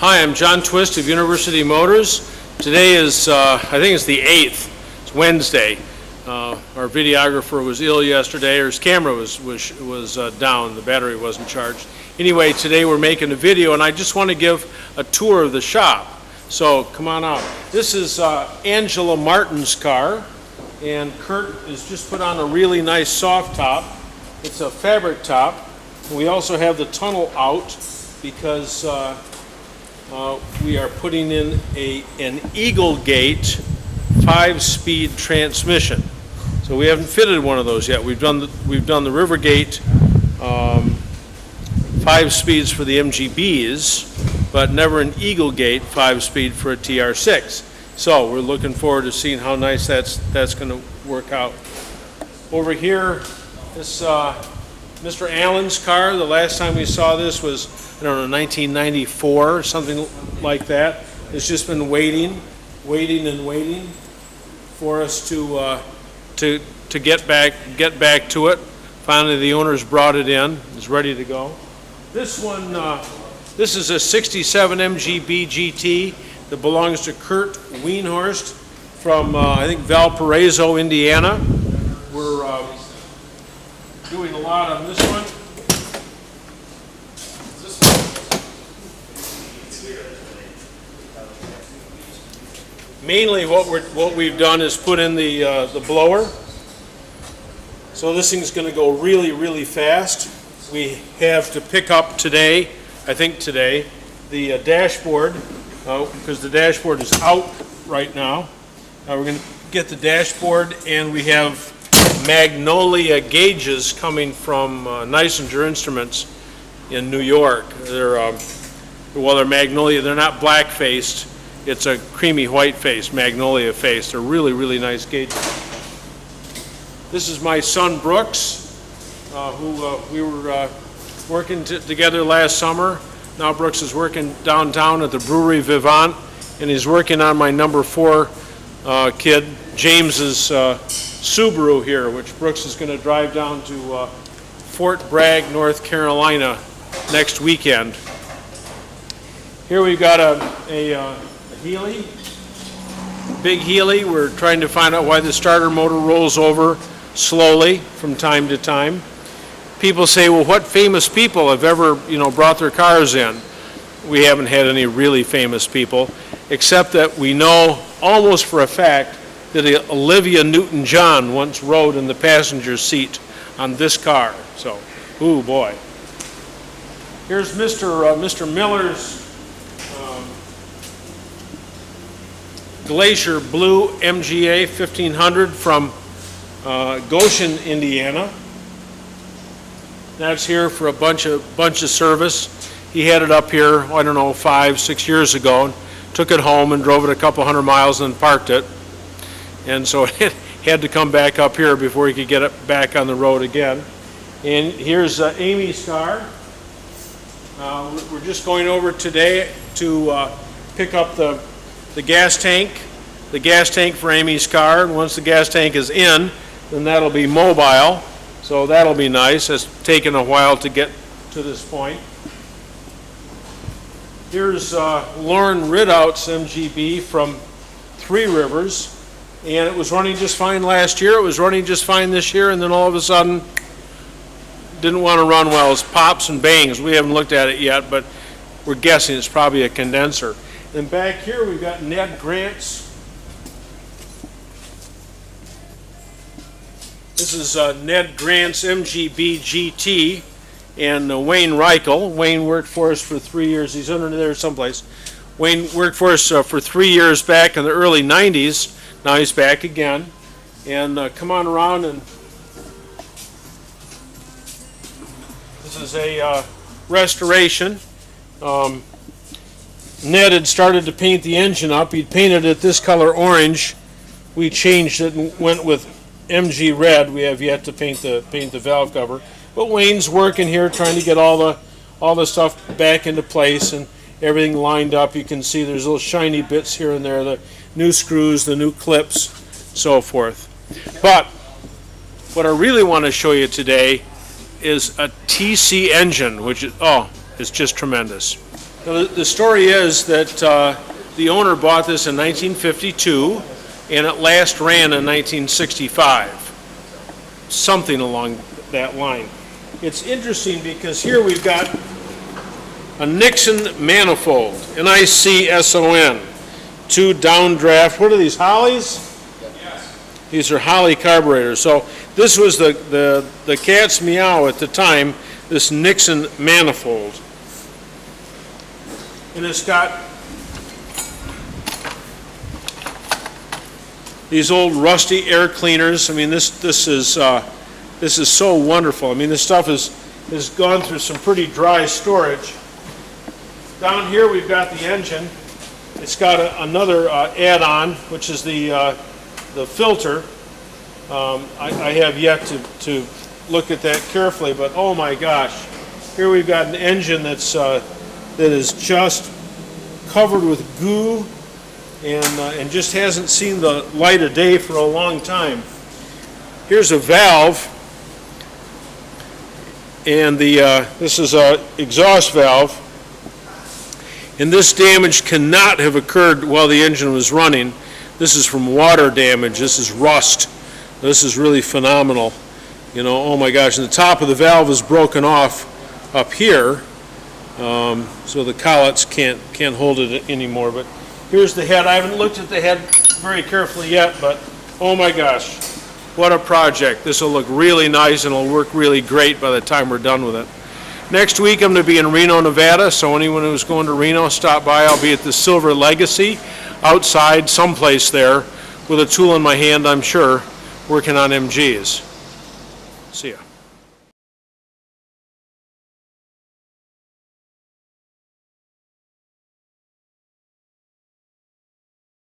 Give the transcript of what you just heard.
Hi, I'm John Twist of University Motors. Today is, I think it's the 8th. It's Wednesday. Our videographer was ill yesterday, or his camera was down. The battery wasn't charged. Anyway, today we're making a video, and I just want to give a tour of the shop. So come on out. This is Angela Martin's car, and Kurt has just put on a really nice soft top. It's a fabric top. We also have the tunnel out because we are putting in an Eagle Gate 5-speed transmission. So we haven't fitted one of those yet. We've done the River Gate 5 speeds for the MGBs, but never an Eagle Gate 5-speed for a TR6. So we're looking forward to seeing how nice that's going to work out. Over here, this Mr. Allen's car. The last time we saw this was, I don't know, 1994 or something like that. It's just been waiting for us to get back to it. Finally, the owners brought it in. It's ready to go. This one, this is a 67 MGB GT that belongs to Kurt Wienhorst from I think Valparaiso, Indiana. We're doing a lot on this one. Mainly what we've done is put in the blower. So this thing's going to go really, really fast. We have to pick up today, I think today, the dashboard, because the dashboard is out right now. We're going to get the dashboard, and we have Magnolia Gauges coming from Neisinger Instruments in New York. They're Magnolia. They're not black-faced. It's a creamy white-faced, Magnolia face. They're really, really nice gauges. This is my son Brooks, who we were working together last summer. Now Brooks is working downtown at the Brewery Vivant, and he's working on my number 4 kid, James's Subaru here, which Brooks is going to drive down to Fort Bragg, North Carolina next weekend. Here we've got a Healy, big Healy. We're trying to find out why the starter motor rolls over slowly from time to time. People say, well, what famous people have ever, brought their cars in? We haven't had any really famous people, except that we know almost for a fact that Olivia Newton-John once rode in the passenger seat on this car. So, ooh boy. Here's Mr. Miller's Glacier Blue MGA 1500 from Goshen, Indiana. That's here for a bunch of service. He had it up here, I don't know, 5-6 years ago, and took it home and drove it a couple hundred miles and parked it. And so it had to come back up here before he could get it back on the road again. And here's Amy's car. We're just going over today to pick up the gas tank for Amy's car. And once the gas tank is in, then that'll be mobile. So that'll be nice. It's taken a while to get to this point. Here's Lauren Riddout's MGB from Three Rivers. And it was running just fine last year. It was running just fine this year. And then all of a sudden, didn't want to run well. It's pops and bangs. We haven't looked at it yet, but we're guessing it's probably a condenser. And back here we've got Ned Grant's. This is Ned Grant's MGB GT and Wayne Reichel. Wayne worked for us for 3 years. He's under there someplace. Wayne worked for us for 3 years back in the early 90s. Now he's back again. And come on around, and this is a restoration. Ned had started to paint the engine up. He'd painted it this color orange. We changed it and went with MG red. We have yet to paint the valve cover. But Wayne's working here trying to get all the stuff back into place and everything lined up. You can see there's little shiny bits here and there, the new screws, the new clips, so forth. But what I really want to show you today is a TC engine, which is, it's just tremendous. The story is that the owner bought this in 1952, and it last ran in 1965, something along that line. It's interesting because here we've got a Nixon manifold, N-I-C-S-O-N, 2 downdraft. What are these, Hollies? Yes. These are Holly carburetors. So this was the cat's meow at the time, this Nixon manifold. And it's got these old rusty air cleaners. I mean, this is so wonderful. I mean, this stuff has gone through some pretty dry storage. Down here we've got the engine. It's got another add-on, which is the filter. I have yet to look at that carefully, but oh my gosh, here we've got an engine that is just covered with goo and just hasn't seen the light of day for a long time. Here's a valve, and this is an exhaust valve. And this damage cannot have occurred while the engine was running. This is from water damage. This is rust. This is really phenomenal. You know, oh my gosh. And the top of the valve is broken off up here, so the collets can't hold it anymore. But here's the head. I haven't looked at the head very carefully yet, but oh my gosh, what a project. This will look really nice and it'll work really great by the time we're done with it. Next week I'm going to be in Reno, Nevada, so anyone who's going to Reno, stop by. I'll be at the Silver Legacy outside someplace there with a tool in my hand, I'm sure, working on MGs. See ya.